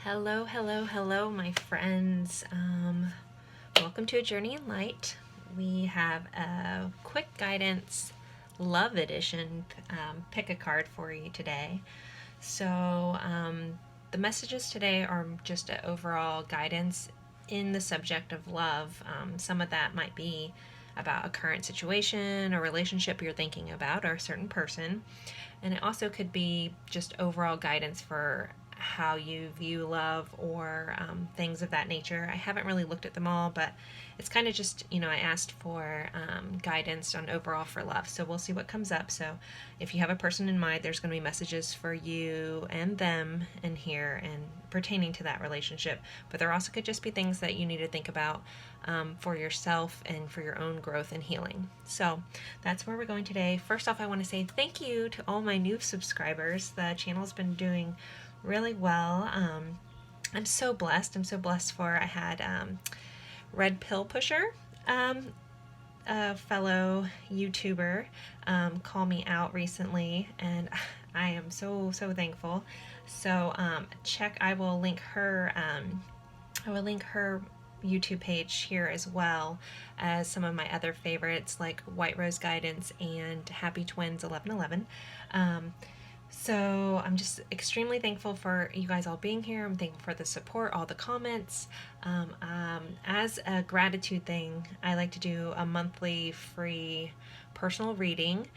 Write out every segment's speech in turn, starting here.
Hello, hello, hello, my friends. Welcome to A Journey in Light. We have a quick guidance love edition pick a card for you today. So, the messages today are just an overall guidance in the subject of love. Some of that might be about a current situation or relationship you're thinking about or a certain person. And it also could be just overall guidance for how you view love or things of that nature. I haven't really looked at them all, but it's kind of just, I asked for guidance on overall for love. So we'll see what comes up. So if you have a person in mind, there's going to be messages for you and them in here and pertaining to that relationship. But there also could just be things that you need to think about for yourself and for your own growth and healing. So that's where we're going today. First off, I want to say thank you to all my new subscribers. The channel's been doing really well. I'm so blessed. I had Red Pill Pusher, a fellow YouTuber, call me out recently, and I am so thankful. So I will link her. YouTube page here, as well as some of my other favorites like White Rose Guidance and Happy Twins 1111. So I'm just extremely thankful for you guys all being here. I'm thankful for the support, all the comments. As a gratitude thing, I like to do a monthly free personal reading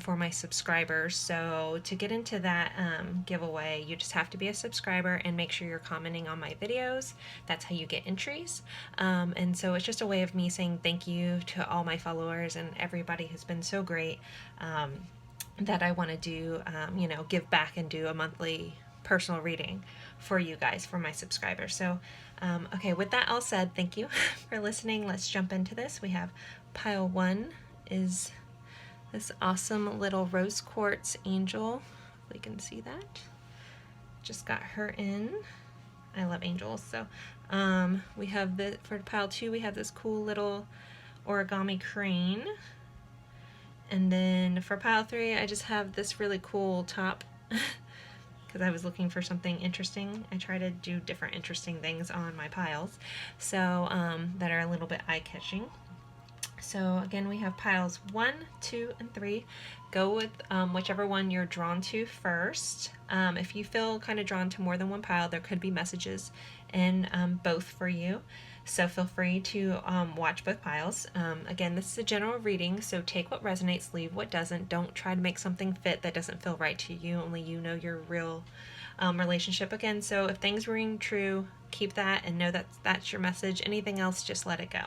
for my subscribers. So to get into that giveaway, you just have to be a subscriber and make sure you're commenting on my videos. That's how you get entries. And so it's just a way of me saying thank you to all my followers and everybody who's been so great. That I want to do, give back and do a monthly personal reading for you guys, for my subscribers. So, okay, with that all said, thank you for listening. Let's jump into this. We have pile 1 is this awesome little rose quartz angel. If we can see that. Just got her in. I love angels. So, we have for pile 2, we have this cool little origami crane. And then for pile 3, I just have this really cool top because I was looking for something interesting. I try to do different interesting things on my piles, so that are a little bit eye-catching. So again, we have piles 1, 2, and 3. Go with whichever one you're drawn to first. If you feel kind of drawn to more than one pile, there could be messages in both for you. So feel free to watch both piles. Again, this is a general reading, so take what resonates, leave what doesn't. Don't try to make something fit that doesn't feel right to you. Only you know your real relationship. Again, so if things ring true, keep that and know that that's your message. Anything else, just let it go.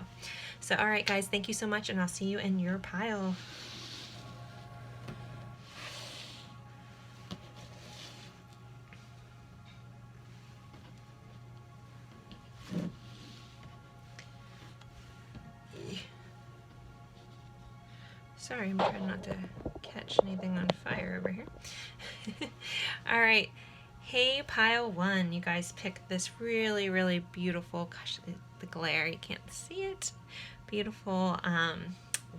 So, all right, guys, thank you so much, and I'll see you in your pile. Sorry, I'm trying not to catch anything on fire over here. All right. Hey, pile 1, you guys picked this really beautiful, gosh, the glare, you can't see it, beautiful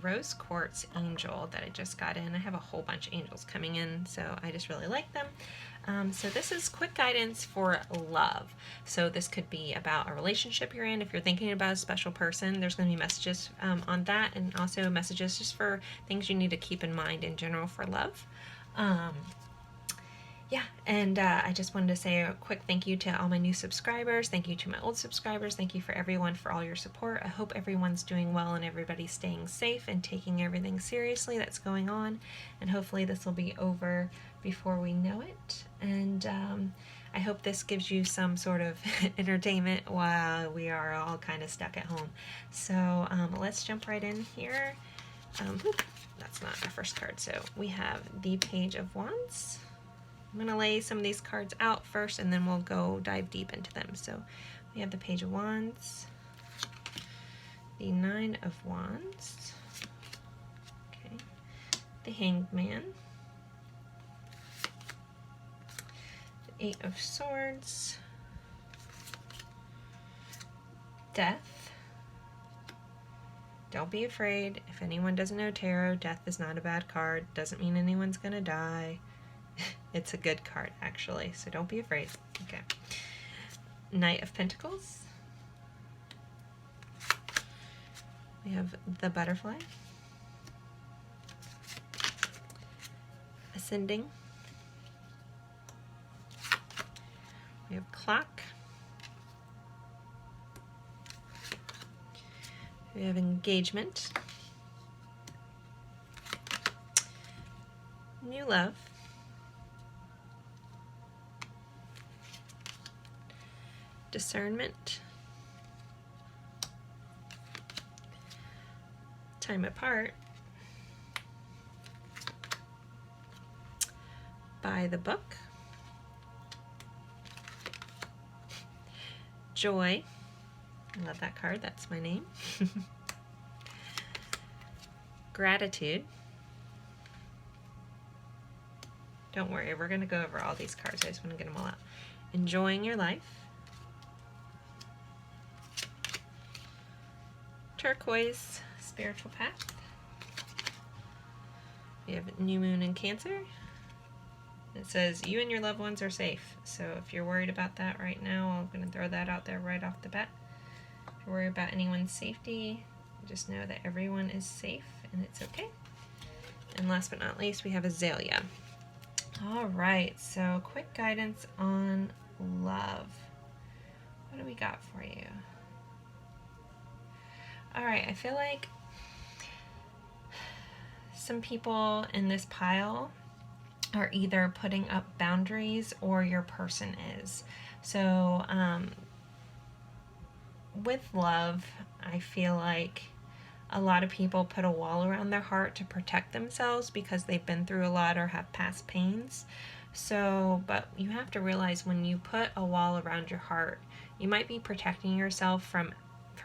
rose quartz angel that I just got in. I have a whole bunch of angels coming in, so I just really like them. So this is quick guidance for love. So this could be about a relationship you're in. If you're thinking about a special person, there's going to be messages on that, and also messages just for things you need to keep in mind in general for love. Yeah, and I just wanted to say a quick thank you to all my new subscribers. Thank you to my old subscribers. Thank you for everyone for all your support. I hope everyone's doing well and everybody's staying safe and taking everything seriously that's going on. And hopefully this will be over before we know it. And I hope this gives you some sort of entertainment while we are all kind of stuck at home. So let's jump right in here. That's not our first card. So we have the Page of Wands. I'm going to lay some of these cards out first, and then we'll go dive deep into them. So we have the Page of Wands, the Nine of Wands, okay, the Hanged Man, the Eight of Swords, Death. Don't be afraid. If anyone doesn't know tarot, death is not a bad card. Doesn't mean anyone's going to die. It's a good card, actually, so don't be afraid. Okay. Knight of Pentacles. We have the Butterfly. Ascending. We have Clock. We have Engagement. New Love. Discernment. Time Apart. By the Book. Joy. I love that card. That's my name. Gratitude. Don't worry, we're going to go over all these cards. I just want to get them all out. Enjoying Your Life. Turquoise. Spiritual Path. We have New Moon in Cancer. It says, you and your loved ones are safe. So if you're worried about that right now, I'm going to throw that out there right off the bat. If you're worried about anyone's safety, just know that everyone is safe and it's okay. And last but not least, we have Azalea. All right, so quick guidance on love. What do we got for you? All right, I feel like some people in this pile are either putting up boundaries or your person is. So with love, I feel like a lot of people put a wall around their heart to protect themselves because they've been through a lot or have past pains. So, but you have to realize when you put a wall around your heart, you might be protecting yourself from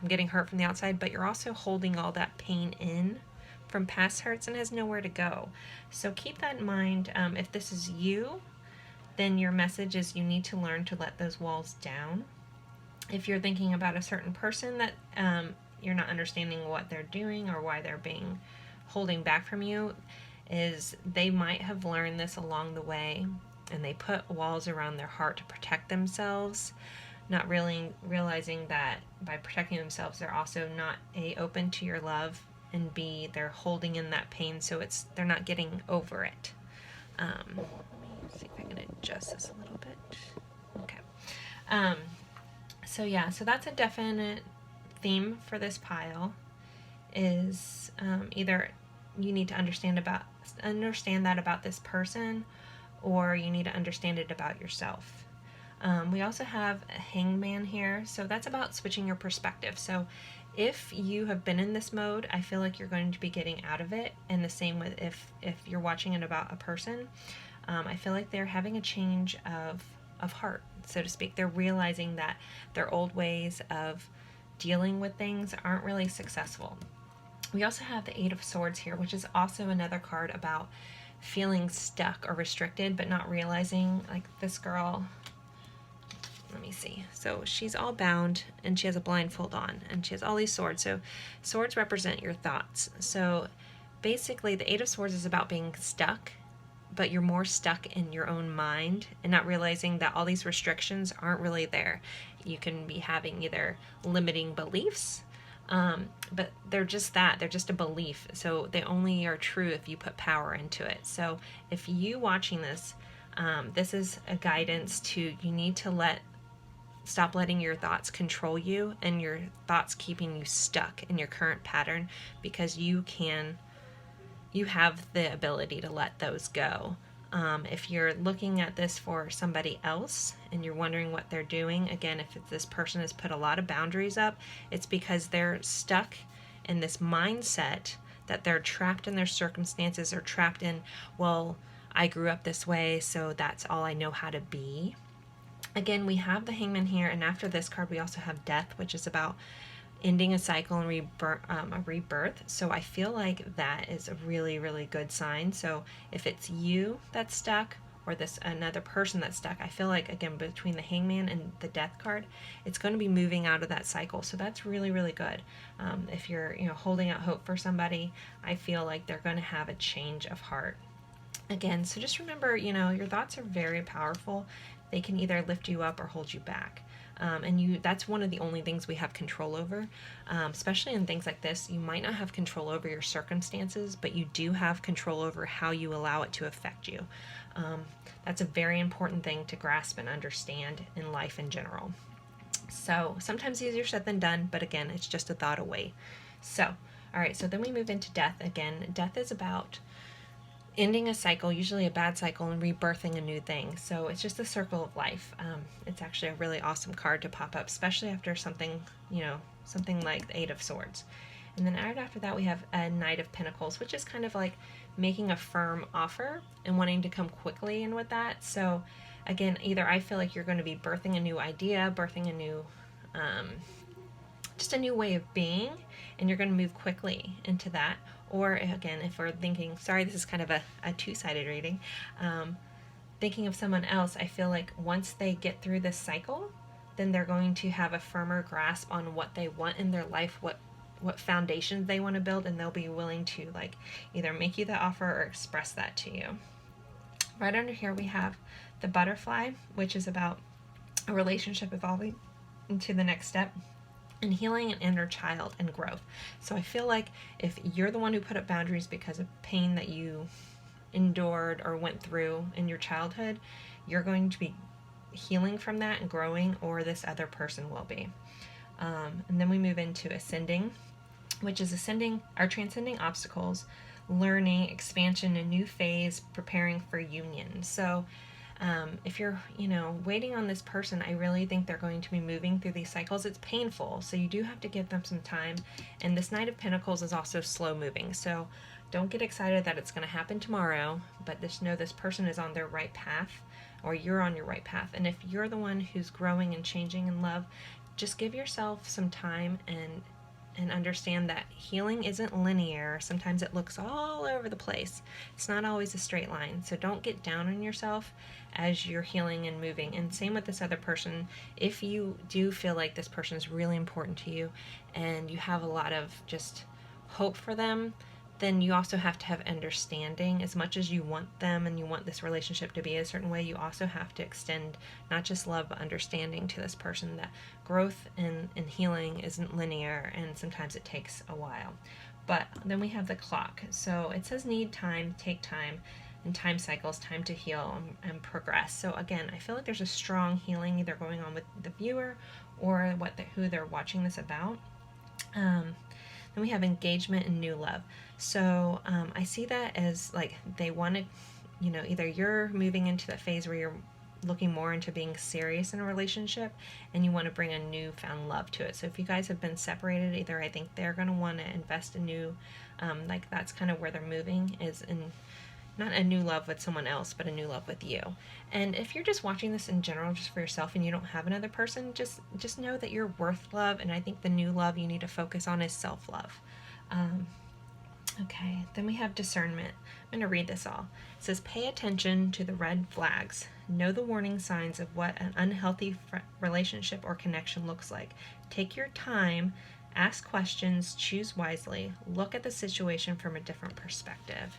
getting hurt from the outside, but you're also holding all that pain in from past hurts and has nowhere to go. So keep that in mind. If this is you, then your message is you need to learn to let those walls down. If you're thinking about a certain person that you're not understanding what they're doing or why they're being holding back from you, is they might have learned this along the way and they put walls around their heart to protect themselves, not really realizing that by protecting themselves they're also not A, open to your love, and B, they're holding in that pain, so they're not getting over it. Let me see if I can adjust this a little bit. Okay. So yeah, so that's a definite theme for this pile, is either you need to understand that about this person, or you need to understand it about yourself. We also have a Hangman here, so that's about switching your perspective. So if you have been in this mode, I feel like you're going to be getting out of it. And the same with if you're watching it about a person, I feel like they're having a change of heart, so to speak. They're realizing that their old ways of dealing with things aren't really successful. We also have the Eight of Swords here, which is also another card about feeling stuck or restricted, but not realizing, like this girl, let me see. So she's all bound and she has a blindfold on and she has all these swords. So swords represent your thoughts. So basically the Eight of Swords is about being stuck, but you're more stuck in your own mind and not realizing that all these restrictions aren't really there. You can be having either limiting beliefs, but they're just that. They're just a belief. So they only are true if you put power into it. So if you watching this, this is a guidance to, you need to stop letting your thoughts control you and your thoughts keeping you stuck in your current pattern, because you have the ability to let those go. If you're looking at this for somebody else and you're wondering what they're doing, again, if this person has put a lot of boundaries up, it's because they're stuck in this mindset that they're trapped in their circumstances or trapped in, well, I grew up this way, so that's all I know how to be. Again, we have the Hangman here, and after this card we also have Death, which is about ending a cycle and a rebirth. So I feel like that is a really, really good sign. So if it's you that's stuck or another person that's stuck, I feel like, again, between the Hangman and the Death card, it's going to be moving out of that cycle. So that's really, really good. If you're holding out hope for somebody, I feel like they're going to have a change of heart. Again, so just remember, your thoughts are very powerful. they can either lift you up or hold you back. And that's one of the only things we have control over, especially in things like this. You might not have control over your circumstances, but you do have control over how you allow it to affect you. That's a very important thing to grasp and understand in life in general. So sometimes easier said than done, but again, it's just a thought away. So, all right, so then we move into death. Again, death is about ending a cycle, usually a bad cycle, and rebirthing a new thing. So it's just the circle of life. It's actually a really awesome card to pop up, especially after something, something like the Eight of Swords. And then right after that, we have a Knight of Pentacles, which is kind of like making a firm offer and wanting to come quickly in with that. So again, either I feel like you're going to be birthing a new idea, birthing a new, just a new way of being, and you're going to move quickly into that. Or again, if we're thinking, sorry, this is kind of a two-sided reading, thinking of someone else, I feel like once they get through this cycle, then they're going to have a firmer grasp on what they want in their life, what foundations they want to build, and they'll be willing to like either make you the offer or express that to you. Right under here we have the butterfly, which is about a relationship evolving into the next step and healing an inner child and growth. So I feel like if you're the one who put up boundaries because of pain that you endured or went through in your childhood, you're going to be healing from that and growing, or this other person will be. And then we move into ascending, which is transcending obstacles, learning, expansion, a new phase, preparing for union. So if you're, waiting on this person, I really think they're going to be moving through these cycles. It's painful, so you do have to give them some time. And this Knight of Pentacles is also slow moving. So don't get excited that it's going to happen tomorrow, but just know this person is on their right path, or you're on your right path. And if you're the one who's growing and changing in love, just give yourself some time and understand that healing isn't linear. Sometimes it looks all over the place. It's not always a straight line. So don't get down on yourself as you're healing and moving. And same with this other person. If you do feel like this person is really important to you and you have a lot of just hope for them, then you also have to have understanding. As much as you want them and you want this relationship to be a certain way, you also have to extend not just love but understanding to this person, that growth and healing isn't linear, and sometimes it takes a while. But then we have the clock. So it says need time, take time, and time cycles, time to heal and progress. So again, I feel like there's a strong healing either going on with the viewer or who they're watching this about. Then we have engagement and new love. So I see that as like they want to, either you're moving into that phase where you're looking more into being serious in a relationship and you want to bring a newfound love to it. So if you guys have been separated, either I think they're going to want to invest in new, like that's kind of where they're moving, is in not a new love with someone else, but a new love with you. And if you're just watching this in general, just for yourself, and you don't have another person, just know that you're worth love. And I think the new love you need to focus on is self-love. Okay, then we have discernment. I'm going to read this all. It says, pay attention to the red flags. Know the warning signs of what an unhealthy relationship or connection looks like. Take your time, ask questions, choose wisely, look at the situation from a different perspective.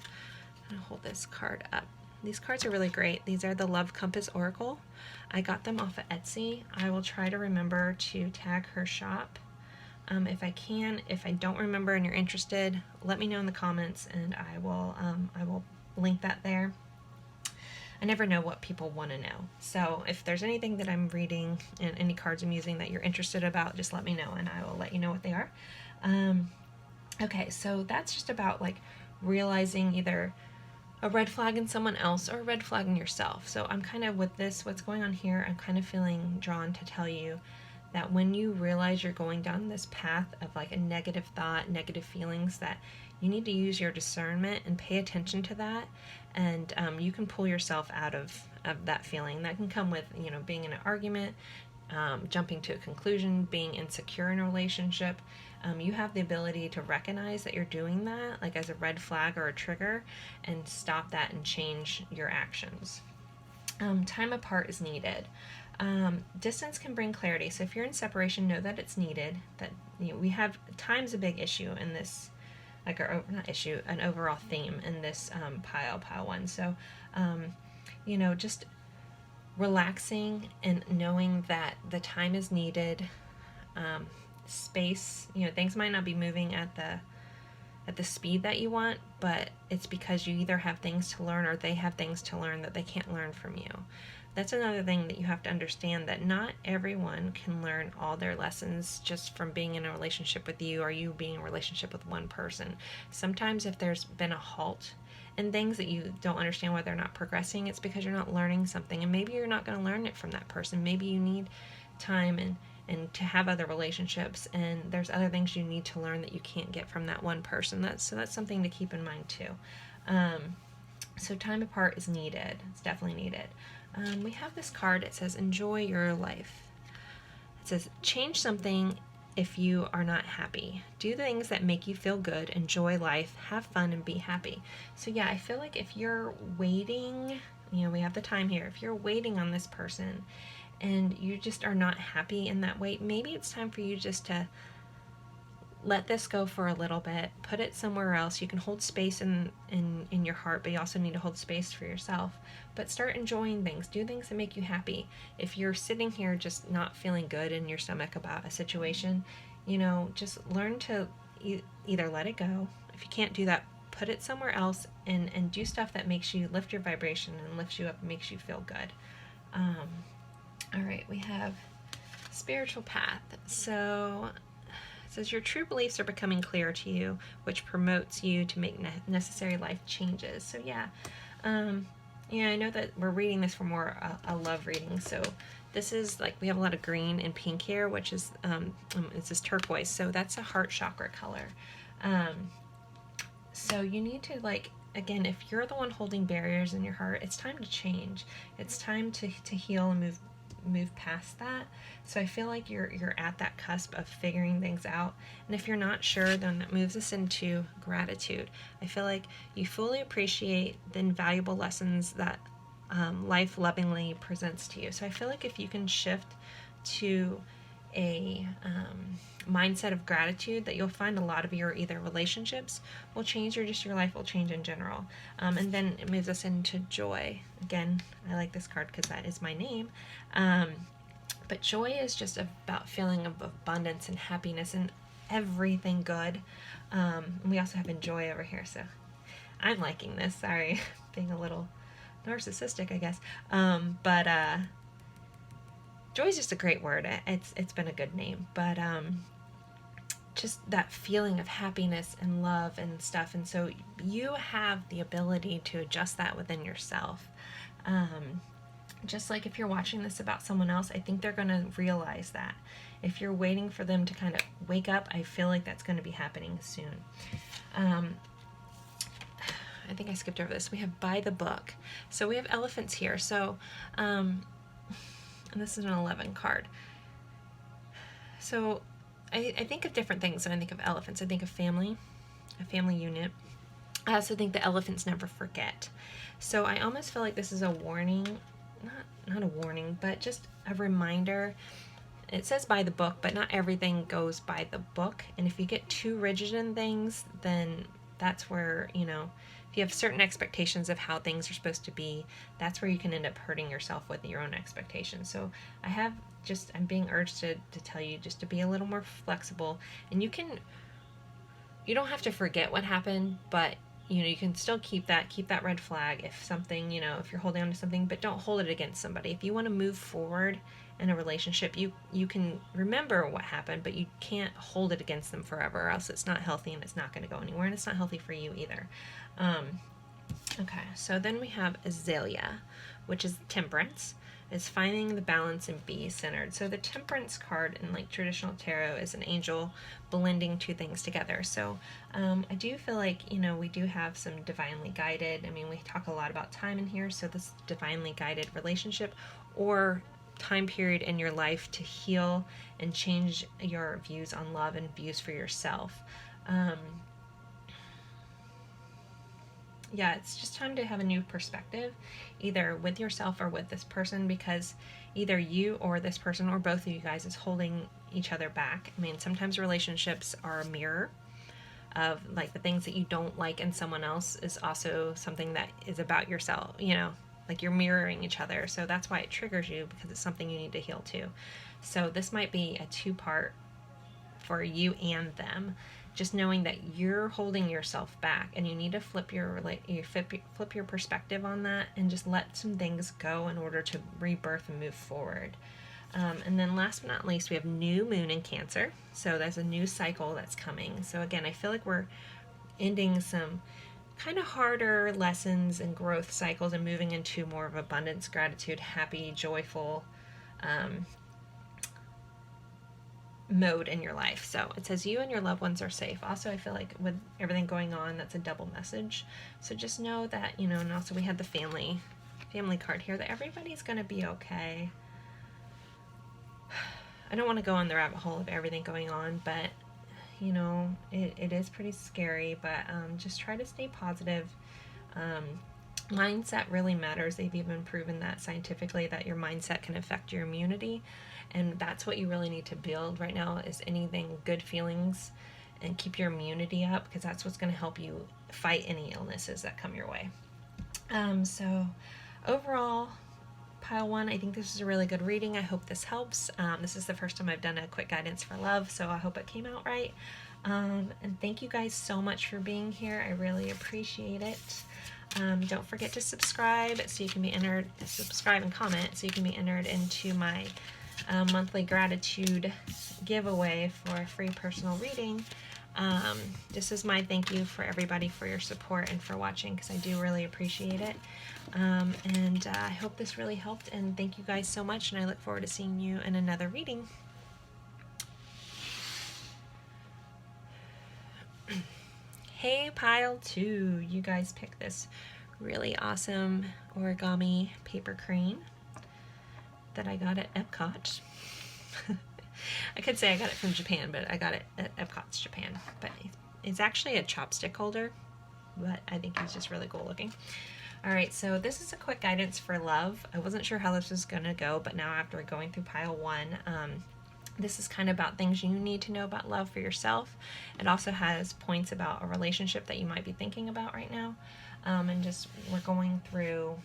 I'm going to hold this card up. These cards are really great. These are the Love Compass Oracle. I got them off of Etsy. I will try to remember to tag her shop if I can. If I don't remember and you're interested, let me know in the comments and I will link that there. I never know what people want to know. So if there's anything that I'm reading and any cards I'm using that you're interested about, just let me know and I will let you know what they are. Okay, so that's just about like realizing either a red flag in someone else or a red flag in yourself. So I'm kind of with this, what's going on here, I'm kind of feeling drawn to tell you that when you realize you're going down this path of like a negative thought, negative feelings, that you need to use your discernment and pay attention to that. And you can pull yourself out of that feeling. That can come with, being in an argument, jumping to a conclusion, being insecure in a relationship. You have the ability to recognize that you're doing that, like as a red flag or a trigger, and stop that and change your actions. Time apart is needed. Distance can bring clarity. So if you're in separation, know that it's needed. That we have time's a big issue in this, like an overall theme in this pile one. So, just relaxing and knowing that the time is needed. Space, things might not be moving at the speed that you want, but it's because you either have things to learn or they have things to learn that they can't learn from you. That's another thing that you have to understand, that not everyone can learn all their lessons just from being in a relationship with you or you being in a relationship with one person. Sometimes if there's been a halt and things that you don't understand why they're not progressing, it's because you're not learning something, and maybe you're not going to learn it from that person. Maybe you need time and to have other relationships, and there's other things you need to learn that you can't get from that one person. That's something to keep in mind too. So time apart is needed. It's definitely needed. We have this card. It says enjoy your life. It says change something if you are not happy. Do things that make you feel good. Enjoy life. Have fun and be happy. So yeah, I feel like if you're waiting, we have the time here. If you're waiting on this person and you just are not happy in that wait, maybe it's time for you just to let this go for a little bit, put it somewhere else. You can hold space in your heart, but you also need to hold space for yourself. But start enjoying things. Do things that make you happy. If you're sitting here just not feeling good in your stomach about a situation, just learn to either let it go. If you can't do that, put it somewhere else and do stuff that makes you lift your vibration and lifts you up and makes you feel good. All right, we have spiritual path. So it says your true beliefs are becoming clear to you, which promotes you to make necessary life changes. So I know that we're reading this for more a love reading. So this is like, we have a lot of green and pink here, which is it's this turquoise. So that's a heart chakra color. So you need to, like, again, if you're the one holding barriers in your heart, it's time to change. It's time to heal and move past that. So I feel like you're at that cusp of figuring things out, and if you're not sure, then that moves us into gratitude. I feel like you fully appreciate the invaluable lessons that life lovingly presents to you. So I feel like if you can shift to a mindset of gratitude, that you'll find a lot of your either relationships will change or just your life will change in general. And then it moves us into joy. Again, I like this card because that is my name. But joy is just about feeling of abundance and happiness and everything good. And we also have enjoy over here, so I'm liking this. Sorry, being a little narcissistic, I guess. But joy is just a great word. It's been a good name, but just that feeling of happiness and love and stuff. And so you have the ability to adjust that within yourself. Just like if you're watching this about someone else, I think they're going to realize that. If you're waiting for them to kind of wake up, I feel like that's going to be happening soon. I think I skipped over this. We have by the book. So we have elephants here. So, and this is an 11 card. So I think of different things when I think of elephants. I think of family, a family unit. I also think the elephants never forget. So I almost feel like this is a warning, not a warning, but just a reminder. It says by the book, but not everything goes by the book. And if you get too rigid in things, then that's where, if you have certain expectations of how things are supposed to be, that's where you can end up hurting yourself with your own expectations. So I'm being urged to tell you just to be a little more flexible, and you don't have to forget what happened, but you can still keep that red flag if something, if you're holding on to something, but don't hold it against somebody. If you want to move forward in a relationship, you can remember what happened, but you can't hold it against them forever, or else it's not healthy and it's not going to go anywhere, and it's not healthy for you either. Okay, so then we have Azalea, which is temperance. Is finding the balance and be centered. So the temperance card in like traditional tarot is an angel blending two things together. So I do feel like, we do have some divinely guided, we talk a lot about time in here, so this divinely guided relationship or time period in your life to heal and change your views on love and views for yourself. It's just time to have a new perspective, either with yourself or with this person, because either you or this person or both of you guys is holding each other back. Sometimes relationships are a mirror of like the things that you don't like in someone else is also something that is about yourself, like you're mirroring each other. So that's why it triggers you, because it's something you need to heal too. So this might be a two-part for you and them. Just knowing that you're holding yourself back, and you need to flip your perspective on that, and just let some things go in order to rebirth and move forward. And then last but not least, we have new moon in Cancer. So there's a new cycle that's coming. So again, I feel like we're ending some kind of harder lessons and growth cycles and moving into more of abundance, gratitude, happy, joyful mode in your life. So it says you and your loved ones are safe. Also, I feel like with everything going on, that's a double message. So just know that, you know, and also we had the family card here, that everybody's going to be okay. I don't want to go on the rabbit hole of everything going on, but you know, it is pretty scary, but just try to stay positive. Mindset really matters. They've even proven that scientifically, that your mindset can affect your immunity, and that's what you really need to build right now, is anything, good feelings, and keep your immunity up, because that's what's going to help you fight any illnesses that come your way. So overall, pile 1, I think this is a really good reading. I hope this helps. This is the first time I've done a quick guidance for love, so I hope it came out right. And thank you guys so much for being here. I really appreciate it. Don't forget to subscribe so you can be entered, subscribe and comment so you can be entered into my monthly gratitude giveaway for a free personal reading. This is my thank you for everybody for your support and for watching, because I do really appreciate it. And I hope this really helped, and thank you guys so much, and I look forward to seeing you in another reading. Hey, pile 2, you guys picked this really awesome origami paper crane that I got at Epcot. I could say I got it from Japan, but I got it at Epcot's Japan. But it's actually a chopstick holder, but I think it's just really cool looking. Alright, so this is a quick guidance for love. I wasn't sure how this was going to go, but now after going through pile 1, this is kind of about things you need to know about love for yourself. It also has points about a relationship that you might be thinking about right now. And just we're going through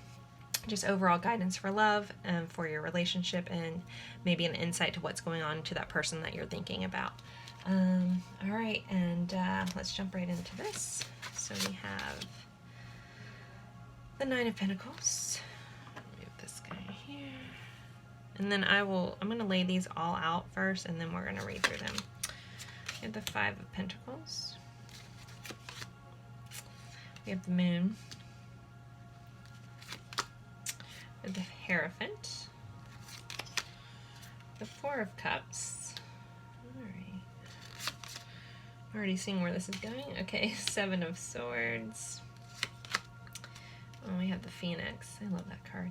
just overall guidance for love and for your relationship, and maybe an insight to what's going on to that person that you're thinking about. Alright, and let's jump right into this. So we have the 9 of Pentacles. Move this guy here. And then I'm going to lay these all out first, and then we're going to read through them. We have the 5 of Pentacles. We have the Moon. We have the Hierophant. The 4 of Cups. Alright. I'm already seeing where this is going. Okay, 7 of Swords. Oh, we have the Phoenix. I love that card.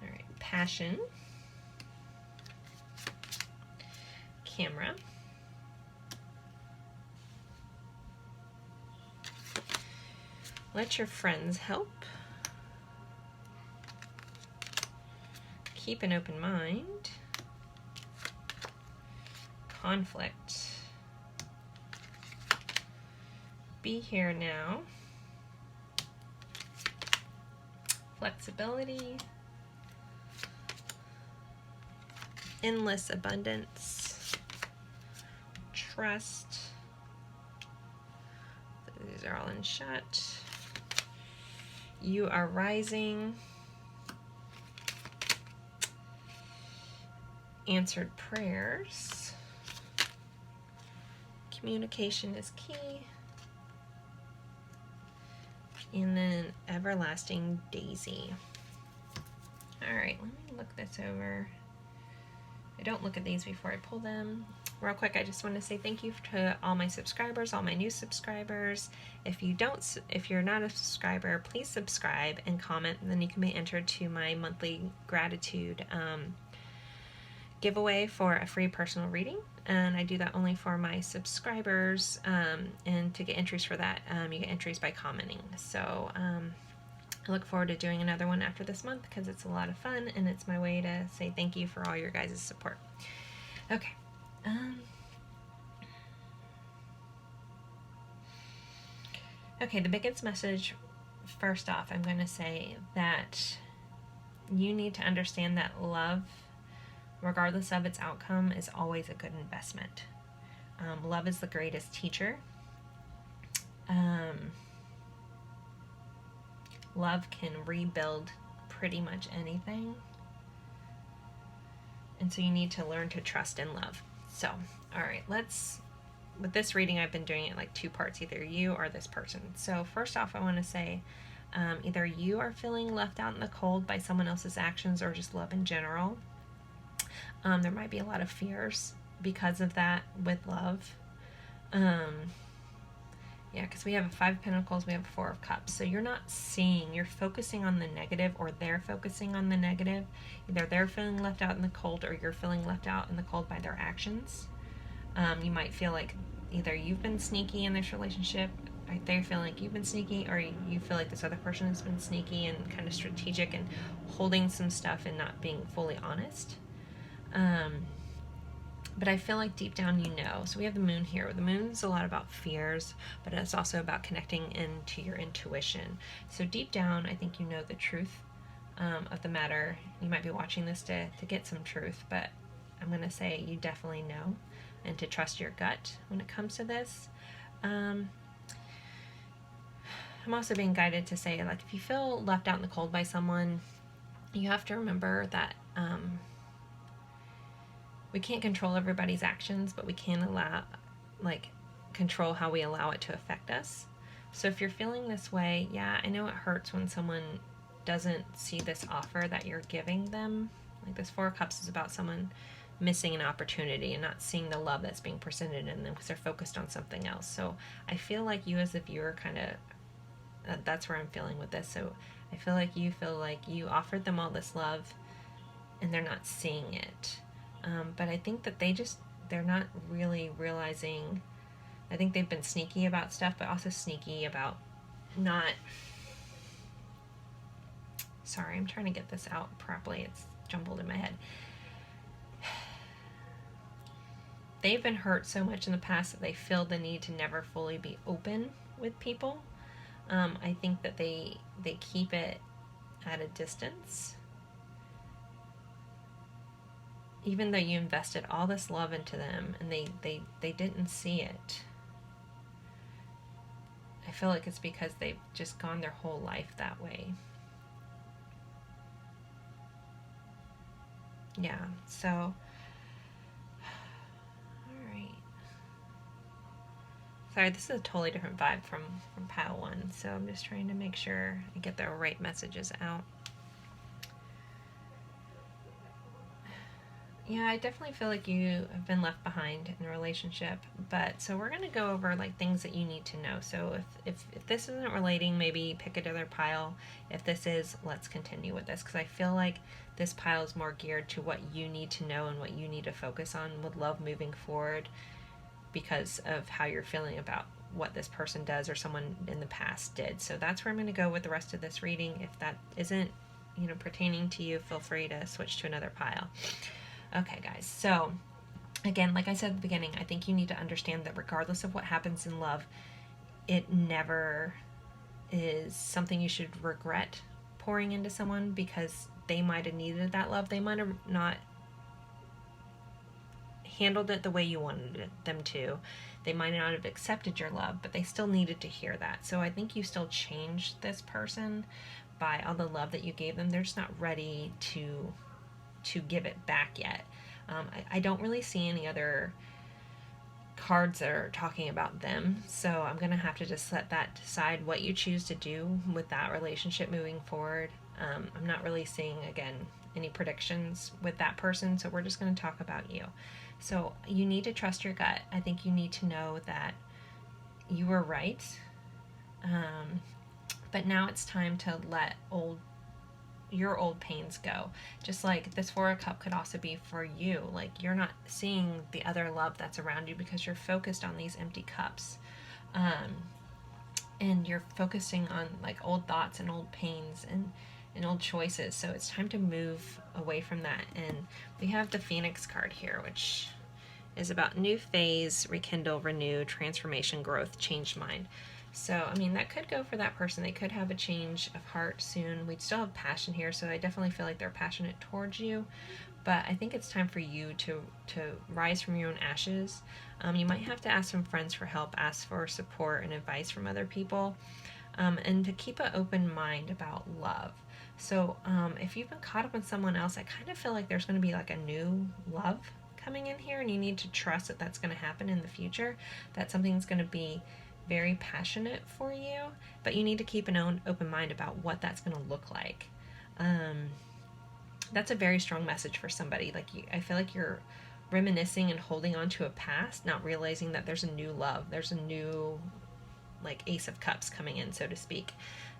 Alright, Passion. Camera. Let your friends help. Keep an open mind. Conflict. Be here now. Flexibility. Endless abundance. Trust. These are all in shut. You are rising. Answered prayers. Communication is key. And then everlasting daisy. Alright, let me look this over. I don't look at these before I pull them. Real quick, I just want to say thank you to all my subscribers, all my new subscribers. If you're not a subscriber, please subscribe and comment, and then you can be entered to my monthly gratitude giveaway for a free personal reading. And I do that only for my subscribers, and to get entries for that, you get entries by commenting. So I look forward to doing another one after this month, because it's a lot of fun, and it's my way to say thank you for all your guys' support. Okay. Okay, the biggest message first off, I'm going to say that you need to understand that love, regardless of its outcome, is always a good investment. Love is the greatest teacher. Love can rebuild pretty much anything. And so you need to learn to trust in love. So, all right, with this reading, I've been doing it like two parts, either you or this person. So first off, I want to say either you are feeling left out in the cold by someone else's actions or just love in general. There might be a lot of fears because of that with love. Yeah, because we have a 5 of Pentacles, we have a 4 of Cups. So you're not seeing, you're focusing on the negative, or they're focusing on the negative. Either they're feeling left out in the cold, or you're feeling left out in the cold by their actions. You might feel like either you've been sneaky in this relationship, or they feel like you've been sneaky, or you feel like this other person has been sneaky and kind of strategic and holding some stuff and not being fully honest. But I feel like deep down you know. So we have the moon here. The moon's a lot about fears, but it's also about connecting into your intuition. So deep down, I think you know the truth of the matter. You might be watching this to get some truth, but I'm going to say you definitely know, and to trust your gut when it comes to this. I'm also being guided to say, like, if you feel left out in the cold by someone, you have to remember that we can't control everybody's actions, but we can control how we allow it to affect us. So if you're feeling this way, yeah, I know it hurts when someone doesn't see this offer that you're giving them. Like, this 4 of Cups is about someone missing an opportunity and not seeing the love that's being presented in them because they're focused on something else. So I feel like you as a viewer kind of, that's where I'm feeling with this. So I feel like you offered them all this love and they're not seeing it. But I think that they're not really realizing. I think they've been sneaky about stuff, but also sneaky about not. Sorry, I'm trying to get this out properly. It's jumbled in my head. They've been hurt so much in the past that they feel the need to never fully be open with people. I think that they keep it at a distance. Even though you invested all this love into them and they didn't see it. I feel like it's because they've just gone their whole life that way. Yeah, so, alright. Sorry, this is a totally different vibe from pile 1, so I'm just trying to make sure I get the right messages out. Yeah, I definitely feel like you have been left behind in a relationship, but so we're going to go over like things that you need to know. So if this isn't relating, maybe pick another pile. If this is, let's continue with this, because I feel like this pile is more geared to what you need to know and what you need to focus on with love moving forward because of how you're feeling about what this person does or someone in the past did. So that's where I'm going to go with the rest of this reading. If that isn't, pertaining to you, feel free to switch to another pile. Okay, guys, so again, like I said at the beginning, I think you need to understand that regardless of what happens in love, it never is something you should regret pouring into someone because they might have needed that love. They might have not handled it the way you wanted them to. They might not have accepted your love, but they still needed to hear that. So I think you still changed this person by all the love that you gave them. They're just not ready to give it back yet. I don't really see any other cards that are talking about them, so I'm gonna have to just let that decide what you choose to do with that relationship moving forward. I'm not really seeing, again, any predictions with that person, so we're just going to talk about you. So you need to trust your gut. I think you need to know that you were right, but now it's time to let your old pains go. Just like this 4 of Cups could also be for you. Like, you're not seeing the other love that's around you because you're focused on these empty cups. And you're focusing on like old thoughts and old pains and old choices. So it's time to move away from that. And we have the Phoenix card here, which is about new phase, rekindle, renew, transformation, growth, changed mind. So, I mean, that could go for that person. They could have a change of heart soon. We'd still have passion here, so I definitely feel like they're passionate towards you. But I think it's time for you to rise from your own ashes. You might have to ask some friends for help, ask for support and advice from other people, and to keep an open mind about love. So, if you've been caught up in someone else, I kind of feel like there's going to be like a new love coming in here, and you need to trust that that's going to happen in the future, that something's going to be very passionate for you, but you need to keep an open mind about what that's going to look like. That's a very strong message for somebody. Like, I feel like you're reminiscing and holding on to a past, not realizing that there's a new love, there's a new, like, Ace of Cups coming in, so to speak.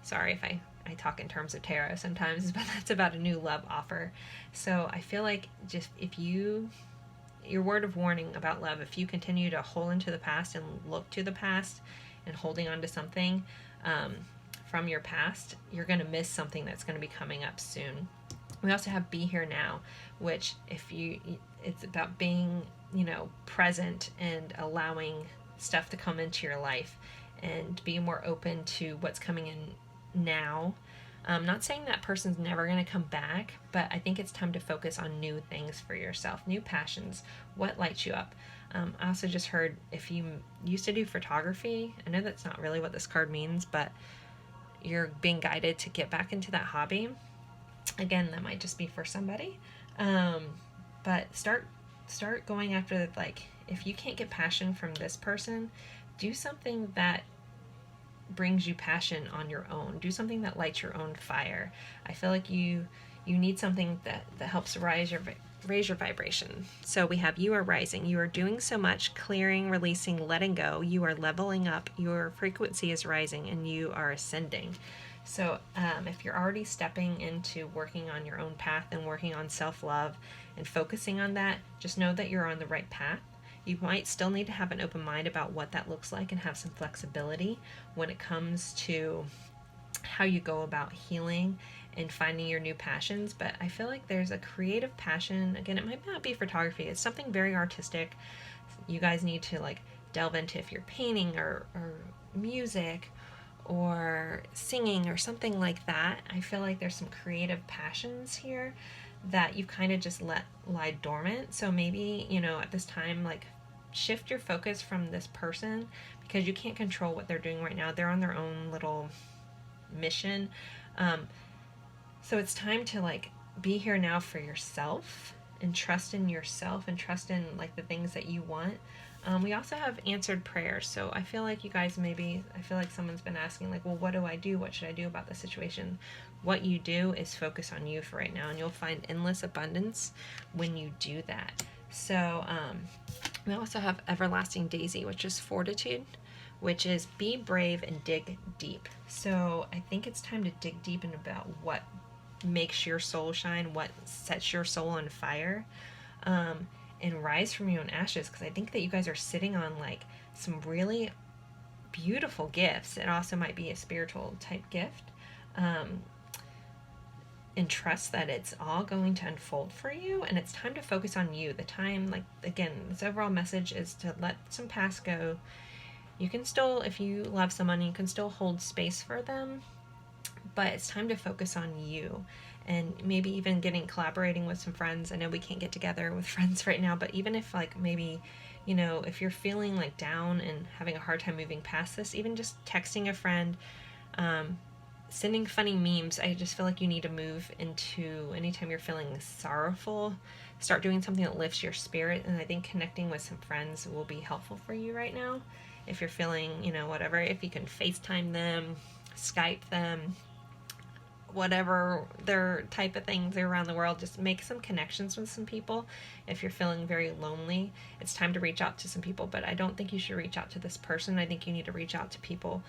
Sorry if I talk in terms of tarot sometimes, but that's about a new love offer. So I feel like just if your word of warning about love, if you continue to hold into the past and look to the past and holding on to something from your past, you're going to miss something that's going to be coming up soon. We also have Be Here Now, which it's about being, present and allowing stuff to come into your life and being more open to what's coming in now. I'm not saying that person's never going to come back, but I think it's time to focus on new things for yourself, new passions, what lights you up. I also just heard if you used to do photography, I know that's not really what this card means, but you're being guided to get back into that hobby. Again, that might just be for somebody. But start going after, like, if you can't get passion from this person, do something that brings you passion on your own. Do something that lights your own fire. I feel like you need something that helps raise your vibration. So we have you are rising. You are doing so much, clearing, releasing, letting go. You are leveling up. Your frequency is rising and you are ascending. So if you're already stepping into working on your own path and working on self-love and focusing on that, just know that you're on the right path. You might still need to have an open mind about what that looks like and have some flexibility when it comes to how you go about healing and finding your new passions. But I feel like there's a creative passion. Again, it might not be photography. It's something very artistic. You guys need to, like, delve into if you're painting or music or singing or something like that. I feel like there's some creative passions here that you kind of just let lie dormant. So maybe, at this time, like, shift your focus from this person because you can't control what they're doing right now. They're on their own little mission. So it's time to, like, be here now for yourself and trust in yourself and trust in, like, the things that you want. We also have answered prayers. So I feel like you guys I feel like someone's been asking, like, well, what do I do? What should I do about the situation? What you do is focus on you for right now, and you'll find endless abundance when you do that. So we also have Everlasting Daisy, which is fortitude, which is be brave and dig deep. So I think it's time to dig deep in about what makes your soul shine, what sets your soul on fire, and rise from your own ashes, because I think that you guys are sitting on, like, some really beautiful gifts. It also might be a spiritual type gift. And trust that it's all going to unfold for you, and it's time to focus on you. The time, like, again, this overall message is to let some past go. You can still, if you love someone, you can still hold space for them, but it's time to focus on you, and maybe even collaborating with some friends. I know we can't get together with friends right now, but even if, like, maybe, if you're feeling, like, down and having a hard time moving past this, even just texting a friend, sending funny memes. I just feel like you need to move into, anytime you're feeling sorrowful, start doing something that lifts your spirit. And I think connecting with some friends will be helpful for you right now. If you're feeling, whatever, if you can FaceTime them, Skype them, whatever their type of things are around the world, just make some connections with some people. If you're feeling very lonely, it's time to reach out to some people, but I don't think you should reach out to this person. I think you need to reach out to people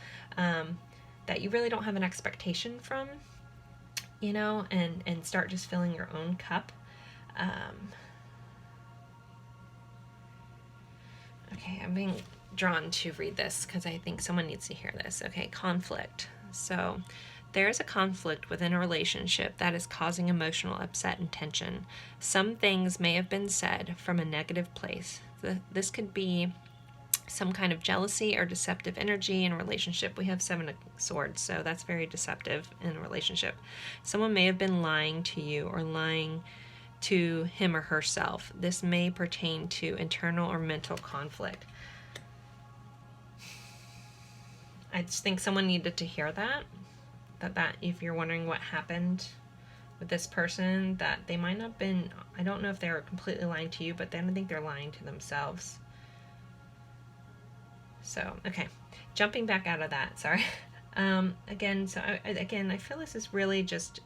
that you really don't have an expectation from, and start just filling your own cup. Okay, I'm being drawn to read this because I think someone needs to hear this. Okay, conflict. So there is a conflict within a relationship that is causing emotional upset and tension. Some things may have been said from a negative place. This could be some kind of jealousy or deceptive energy in a relationship. We have Seven of Swords, so that's very deceptive in a relationship. Someone may have been lying to you or lying to him or herself. This may pertain to internal or mental conflict. I just think someone needed to hear that if you're wondering what happened with this person, that they might not have been, I don't know if they were completely lying to you, but then I think they're lying to themselves. So, okay, jumping back out of that, sorry. Again, I feel this is really just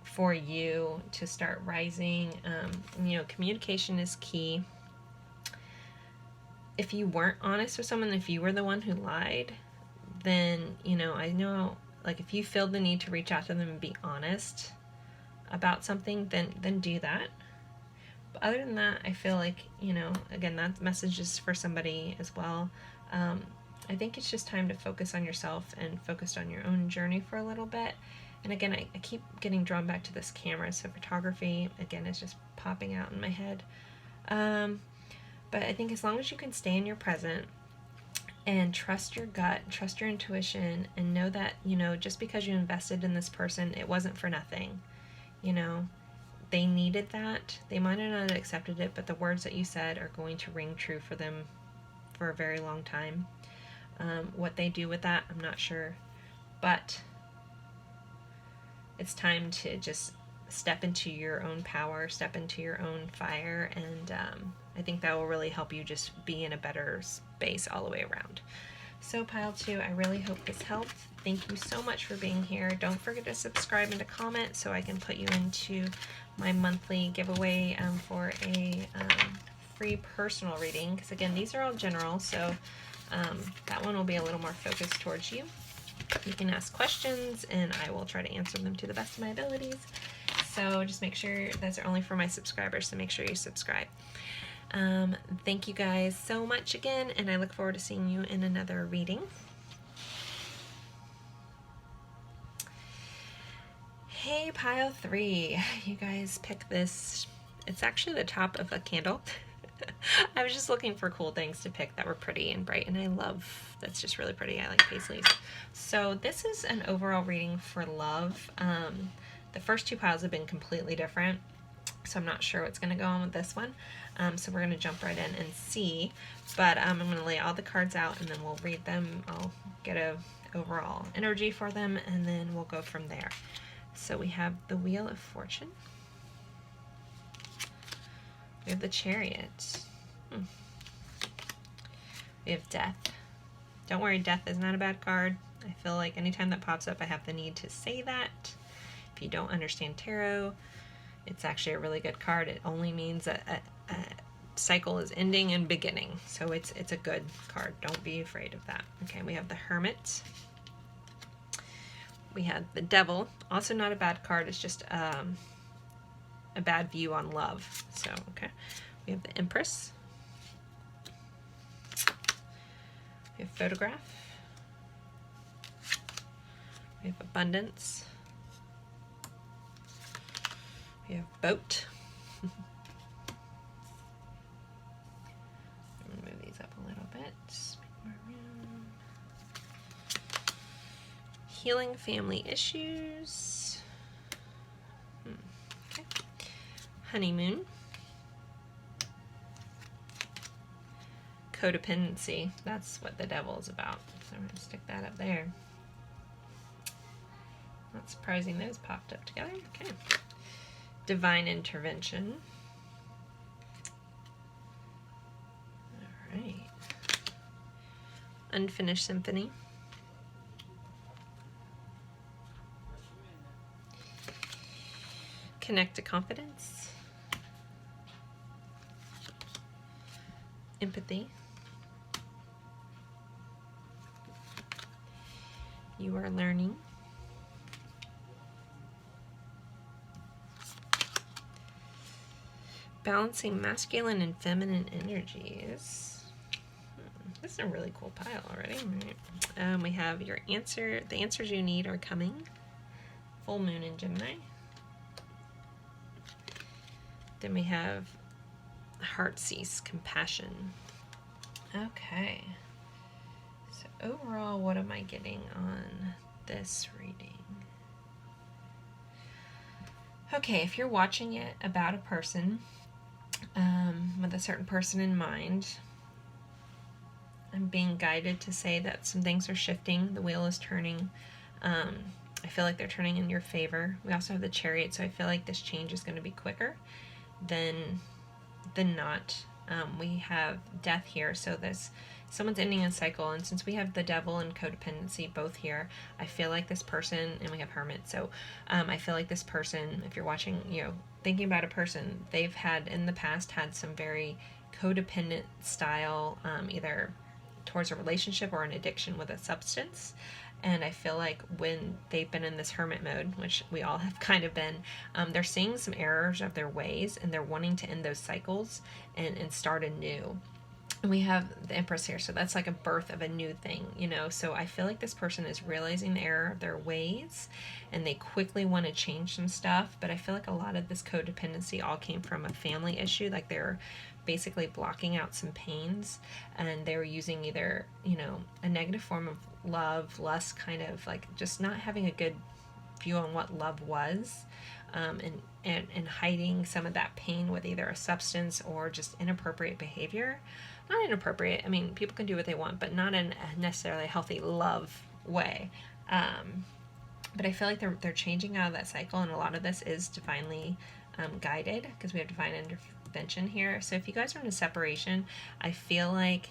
for you to start rising. You know, communication is key. If you weren't honest with someone, if you were the one who lied, then, you know, I know, like, if you feel the need to reach out to them and be honest about something, then do that. But other than that, I feel like, you know, again, that message is for somebody as well. I think it's just time to focus on yourself and focus on your own journey for a little bit. And again, I keep getting drawn back to this camera, so photography, again, is just popping out in my head. But I think as long as you can stay in your present and trust your gut, trust your intuition, and know that, you know, just because you invested in this person, it wasn't for nothing. You know, they needed that. They might not have accepted it, but the words that you said are going to ring true for them for a very long time. What they do with that, I'm not sure. But it's time to just step into your own power, step into your own fire, and I think that will really help you just be in a better space all the way around. So Pile 2, I really hope this helped. Thank you so much for being here. Don't forget to subscribe and to comment so I can put you into my monthly giveaway for a free personal reading, because again, these are all general, so that one will be a little more focused towards you. You can ask questions and I will try to answer them to the best of my abilities. So just make sure those are only for my subscribers, so make sure you subscribe. Thank you guys so much again, and I look forward to seeing you in another reading. Hey, Pile 3, you guys pick this. It's actually the top of a candle. I was just looking for cool things to pick that were pretty and bright, and I love, that's just really pretty. I like paisleys. So this is an overall reading for love. The first two piles have been completely different, so I'm not sure what's going to go on with this one. So we're going to jump right in and see, but I'm going to lay all the cards out and then we'll read them. I'll get a overall energy for them and then we'll go from there. So we have the Wheel of Fortune. We have the Chariot. We have Death. Don't worry, Death is not a bad card. I feel like anytime that pops up, I have the need to say that. If you don't understand tarot, it's actually a really good card. It only means a cycle is ending and beginning. So it's a good card. Don't be afraid of that. Okay, we have the Hermit. We have the Devil. Also not a bad card. It's just a bad view on love. So, okay. We have the Empress. We have Photograph. We have Abundance. We have Boat. Move these up a little bit. Make more room. Healing family issues. Okay. Honeymoon. Codependency. That's what the Devil is about. So I'm going to stick that up there. Not surprising those popped up together. Okay. Divine Intervention. All right. Unfinished Symphony. Connect to Confidence. Empathy. You are learning. Balancing masculine and feminine energies. This is a really cool pile already. Right. We have your answer. The answers you need are coming. Full moon in Gemini. Then we have Heartsease, Compassion. Okay. So overall, what am I getting on this reading? Okay, if you're watching it about a person, with a certain person in mind, I'm being guided to say that some things are shifting. The wheel is turning. I feel like they're turning in your favor. We also have the Chariot, so I feel like this change is going to be quicker than not. We have Death here, so this someone's ending a cycle, and since we have the Devil and codependency both here, I feel like this person, and we have Hermit, so I feel like this person, if you're watching, thinking about a person, they've had in the past had some very codependent style, either towards a relationship or an addiction with a substance. And I feel like when they've been in this hermit mode, which we all have kind of been, they're seeing some errors of their ways, and they're wanting to end those cycles and start anew. And we have the Empress here, so that's like a birth of a new thing, So I feel like this person is realizing the error of their ways, and they quickly want to change some stuff. But I feel like a lot of this codependency all came from a family issue, like they're basically blocking out some pains, and they were using either a negative form of love, lust, kind of like just not having a good view on what love was, and hiding some of that pain with either a substance or just inappropriate behavior. Not inappropriate, I mean, people can do what they want, but not in a necessarily healthy love way. But I feel like they're changing out of that cycle, and a lot of this is divinely guided, because we have divine intervention here. So if you guys are in a separation, I feel like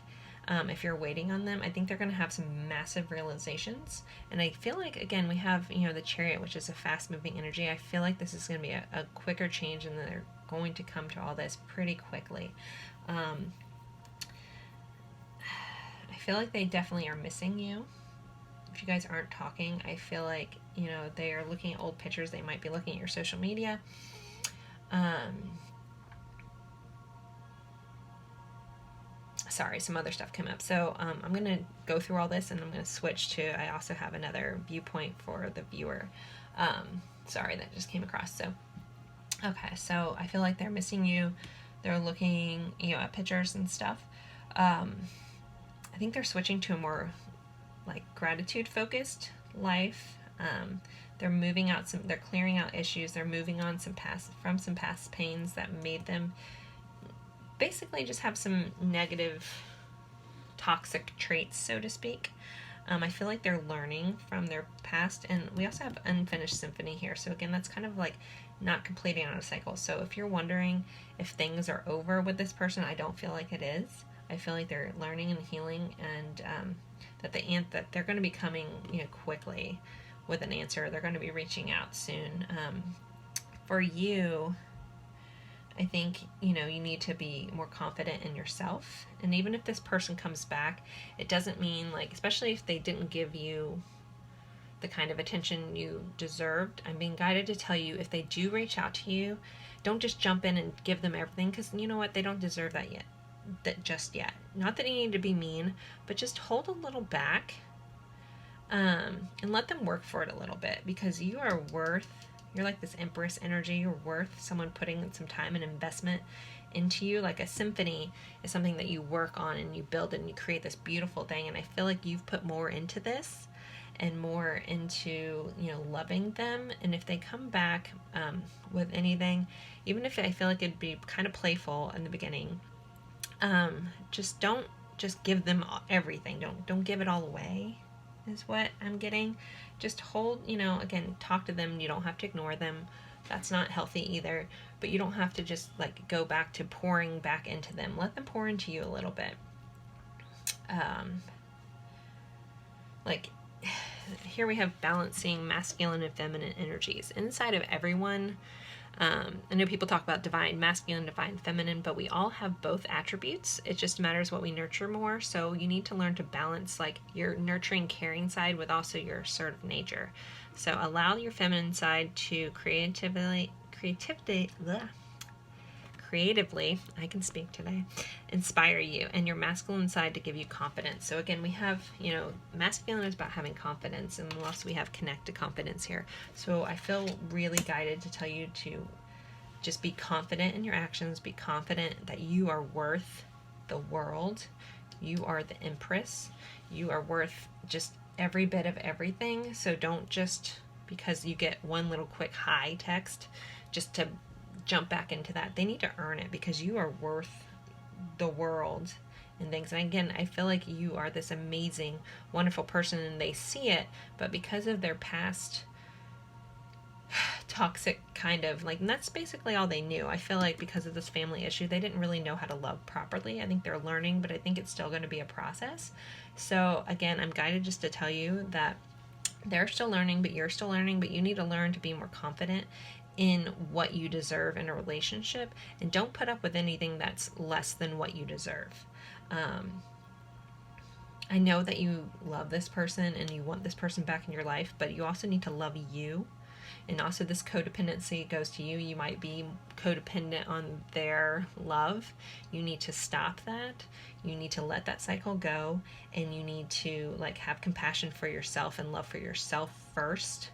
if you're waiting on them, I think they're going to have some massive realizations. And I feel like, again, we have, the Chariot, which is a fast-moving energy. I feel like this is going to be a quicker change, and they're going to come to all this pretty quickly. I feel like they definitely are missing you. If you guys aren't talking, I feel like, they are looking at old pictures. They might be looking at your social media. Sorry, some other stuff came up. So I'm going to go through all this, and I'm going to switch to, I also have another viewpoint for the viewer. Sorry, that just came across. So, okay, so I feel like they're missing you. They're looking, at pictures and stuff. I think they're switching to a more like gratitude-focused life. They're moving out they're clearing out issues. They're moving on some past pains that made them basically just have some negative, toxic traits, so to speak. I feel like they're learning from their past, and we also have unfinished symphony here. So again, that's kind of like not completing on a cycle. So if you're wondering if things are over with this person, I don't feel like it is. I feel like they're learning and healing, and that they're going to be coming, quickly with an answer. They're going to be reaching out soon. For you, I think, you need to be more confident in yourself. And even if this person comes back, it doesn't mean, like, especially if they didn't give you the kind of attention you deserved, I'm being guided to tell you, if they do reach out to you, don't just jump in and give them everything, because you know what? They don't deserve that yet. Just yet. Not that you need to be mean, but just hold a little back, and let them work for it a little bit, because you're like this Empress energy. You're worth someone putting some time and investment into you. Like a symphony is something that you work on and you build and you create this beautiful thing, and I feel like you've put more into this and more into loving them. And if they come back with anything, even if I feel like it'd be kind of playful in the beginning, just don't just give them everything. Don't give it all away, is what I'm getting. Just hold, again, talk to them. You don't have to ignore them. That's not healthy either. But you don't have to just like go back to pouring back into them. Let them pour into you a little bit. Like here we have balancing masculine and feminine energies inside of everyone. I know people talk about divine masculine, divine feminine, but we all have both attributes. It just matters what we nurture more. So you need to learn to balance like your nurturing, caring side with also your assertive nature. So allow your feminine side to creatively, I can speak today, inspire you, and your masculine side to give you confidence. So again, we have, masculine is about having confidence, and also we have connect to confidence here. So I feel really guided to tell you to just be confident in your actions, be confident that you are worth the world. You are the empress. You are worth just every bit of everything. So don't just, because you get one little quick hi text, just to jump back into that. They need to earn it, because you are worth the world and things. And again, I feel like you are this amazing, wonderful person, and they see it, but because of their past toxic kind of like, and that's basically all they knew. I feel like because of this family issue, they didn't really know how to love properly. I think they're learning, but I think it's still going to be a process. So again, I'm guided just to tell you that they're still learning, but you're still learning, but you need to learn to be more confident in what you deserve in a relationship, and don't put up with anything that's less than what you deserve. I know that you love this person and you want this person back in your life, but you also need to love you. And also, this codependency goes to you. You might be codependent on their love. You need to stop that. You need to let that cycle go, and you need to like have compassion for yourself and love for yourself first,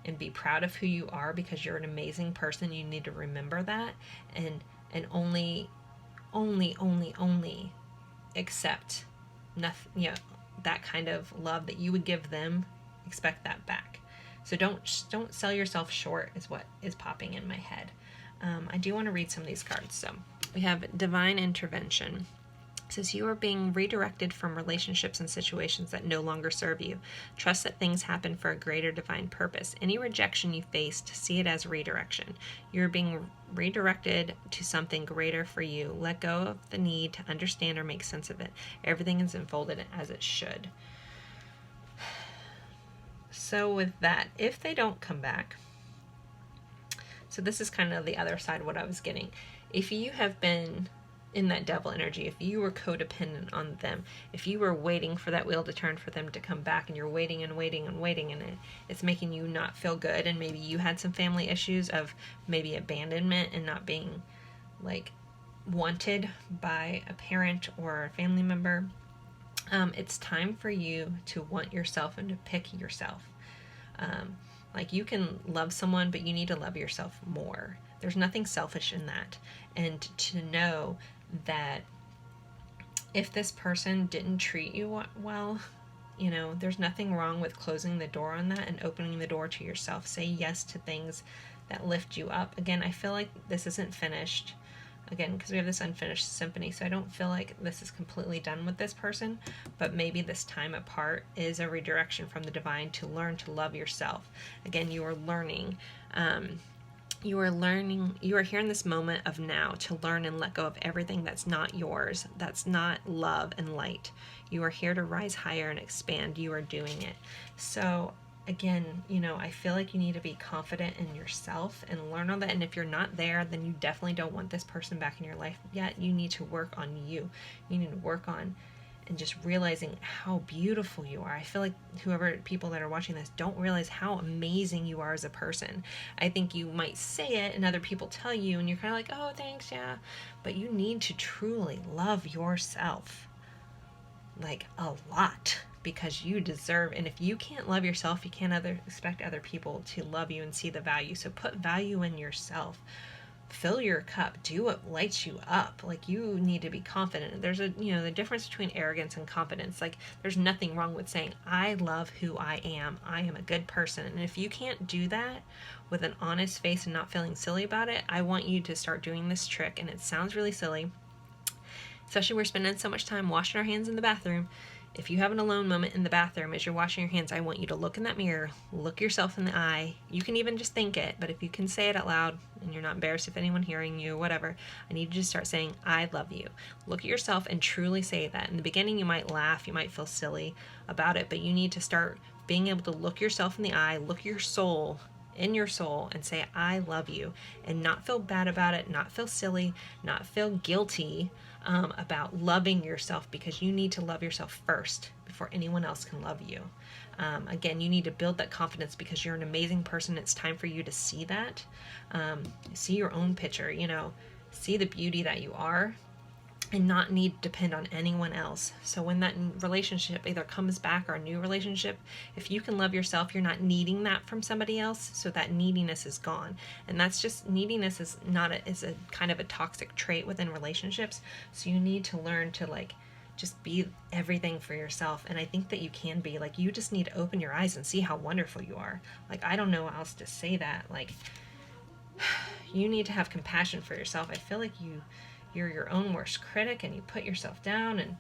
and be proud of who you are, because you're an amazing person. You need to remember that, and only accept nothing, that kind of love that you would give them. Expect that back. So don't sell yourself short is what is popping in my head. I do want to read some of these cards. So we have divine intervention. It says you are being redirected from relationships and situations that no longer serve you. Trust that things happen for a greater divine purpose. Any rejection you faced, see it as redirection. You're being redirected to something greater for you. Let go of the need to understand or make sense of it. Everything is unfolded as it should. So with that, if they don't come back, so this is kind of the other side of what I was getting. If you have been in that devil energy, if you were codependent on them, if you were waiting for that wheel to turn for them to come back, and you're waiting and waiting and waiting, and it's making you not feel good, and maybe you had some family issues of maybe abandonment and not being like wanted by a parent or a family member, it's time for you to want yourself and to pick yourself. Like, you can love someone, but you need to love yourself more. There's nothing selfish in that. And to know that if this person didn't treat you well, there's nothing wrong with closing the door on that and opening the door to yourself. Say yes to things that lift you up. Again, I feel like this isn't finished. Again, because we have this unfinished symphony, so I don't feel like this is completely done with this person, but maybe this time apart is a redirection from the divine to learn to love yourself. Again, you are learning. You are here in this moment of now to learn and let go of everything that's not yours, that's not love and light. You are here to rise higher and expand. You are doing it. So again, I feel like you need to be confident in yourself and learn all that. And if you're not there, then you definitely don't want this person back in your life yet. You need to work on you. You need to work on and just realizing how beautiful you are. I feel like people that are watching this don't realize how amazing you are as a person. I think you might say it and other people tell you, and you're kind of like, oh, thanks, yeah. But you need to truly love yourself, like a lot, because you deserve. And if you can't love yourself, you can't expect other people to love you and see the value. So put value in yourself. Fill your cup. Do what lights you up. Like, you need to be confident. There's the difference between arrogance and confidence. Like, there's nothing wrong with saying, I love who I am. I am a good person. And if you can't do that with an honest face and not feeling silly about it, I want you to start doing this trick. And it sounds really silly, especially we're spending so much time washing our hands in the bathroom. If you have an alone moment in the bathroom as you're washing your hands, I want you to look in that mirror, look yourself in the eye. You can even just think it, but if you can say it out loud and you're not embarrassed if anyone hearing you, whatever, I need you to start saying, I love you. Look at yourself and truly say that. In the beginning, you might laugh, you might feel silly about it, but you need to start being able to look yourself in the eye, look your soul in your soul and say, I love you, and not feel bad about it, not feel silly, not feel guilty about loving yourself, because you need to love yourself first before anyone else can love you. Again, you need to build that confidence because you're an amazing person. It's time for you to see that. See your own picture, see the beauty that you are, and not need to depend on anyone else. So when that relationship either comes back or a new relationship, if you can love yourself, you're not needing that from somebody else. So that neediness is gone. And that's just, neediness is a kind of a toxic trait within relationships. So you need to learn to just be everything for yourself. And I think that you can be. Like, you just need to open your eyes and see how wonderful you are. Like, I don't know how else to say that. Like, you need to have compassion for yourself. I feel like you're your own worst critic, and you put yourself down, and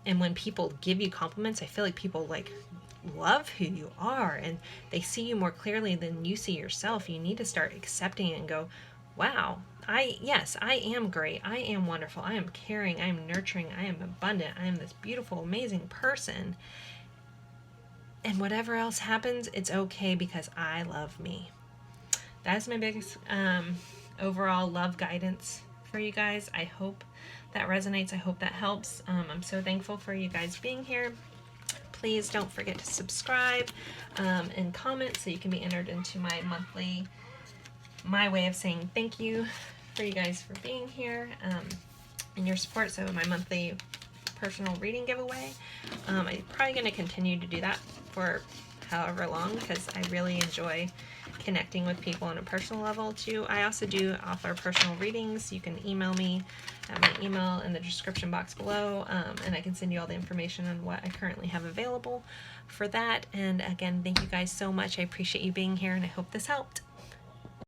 and when people give you compliments, I feel like people like love who you are, and they see you more clearly than you see yourself. You need to start accepting it and go, wow, yes, I am great. I am wonderful. I am caring. I am nurturing. I am abundant. I am this beautiful, amazing person. And whatever else happens, it's okay because I love me. That's my biggest overall love guidance for you guys. I hope that resonates. I hope that helps. I'm so thankful for you guys being here. Please don't forget to subscribe and comment so you can be entered into my way of saying thank you for you guys for being here and your support. So my monthly personal reading giveaway. I'm probably going to continue to do that for however long because I really enjoy connecting with people on a personal level too. I also do offer personal readings. You can email me at my email in the description box below, and I can send you all the information on what I currently have available for that. And again, thank you guys so much. I appreciate you being here, and I hope this helped.